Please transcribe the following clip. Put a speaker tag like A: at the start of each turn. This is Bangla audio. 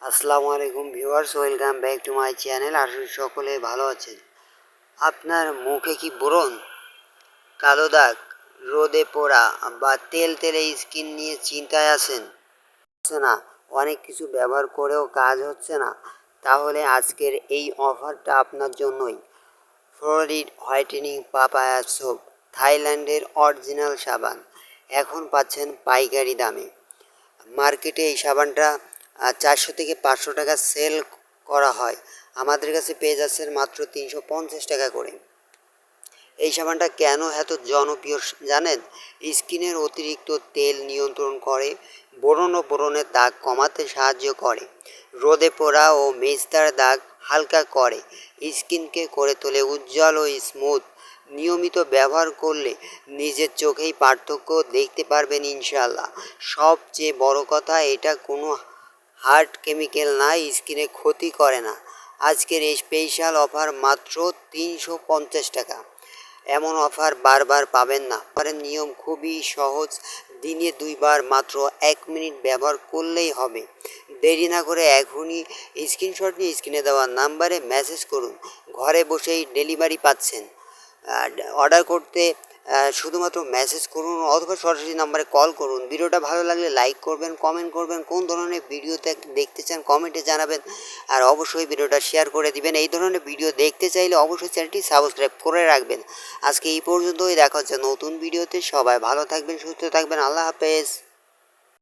A: আসসালামু আলাইকুম viewers, welcome back to my channel. আসলে সকলে ভালো আছেন। আপনার মুখে কি ব্রণ, কালো দাগ, রোদে পোড়া বা তেল তেলে স্কিন নিয়ে চিন্তায় আছেন? হচ্ছে না, অনেক কিছু ব্যবহার করেও কাজ হচ্ছে না? তাহলে আজকের এই অফারটা আপনার জন্যই। ফ্লোরিড হোয়াইটেনিং পাপায়া সোপ, থাইল্যান্ডের অরিজিনাল সাবান, এখন পাচ্ছেন পাইকারি দামে। মার্কেটে এই সাবানটা 400 থেকে 500 টাকা সেল করা হয়, আমাদের কাছে পেয়ে যাচ্ছেন মাত্র 350 টাকা করে। এই সাবানটা কেন এত জনপ্রিয় জানেন? স্কিনের অতিরিক্ত তেল নিয়ন্ত্রণ করে, ব্রণ ও ব্রণের দাগ কমাতে সাহায্য করে, রোদে পোড়া ও মেস্তার দাগ হালকা করে, স্কিনকে করে তোলে উজ্জ্বল ও স্মুথ। নিয়মিত ব্যবহার করলে নিজের চোখেই পার্থক্য দেখতে পারবেন ইনশাল্লাহ। সবচেয়ে বড় কথা, এটা কোনো হার্ড কেমিক্যাল না, স্কিনে ক্ষতি করে না। আজকের এই স্পেশাল অফার মাত্র 350 টাকা। এমন অফার বারবার পাবেন না। অফারের নিয়ম খুবই সহজ, দিনে 2 বার মাত্র 1 মিনিট ব্যবহার করলেই হবে। দেরি না করে এখনই স্ক্রিনশট নিয়ে স্ক্রিনে দেওয়া নাম্বারে মেসেজ করুন। ঘরে বসেই ডেলিভারি পাচ্ছেন। অর্ডার করতে শুধুমাত্র মেসেজ করুন অথবা সরাসরি নাম্বারে কল করুন। ভিডিওটা ভালো লাগলে লাইক করবেন, কমেন্ট করবেন, কোন ধরনের ভিডিও দেখতে চান কমেন্টে জানাবেন। আর অবশ্যই ভিডিওটা শেয়ার করে দিবেন। এই ধরনের ভিডিও দেখতে চাইলে অবশ্যই চ্যানেলটি সাবস্ক্রাইব করে রাখবেন। আজকে এই পর্যন্তই, দেখা হচ্ছে নতুন ভিডিওতে। সবাই ভালো থাকবেন, সুস্থ থাকবেন। আল্লাহ হাফেজ।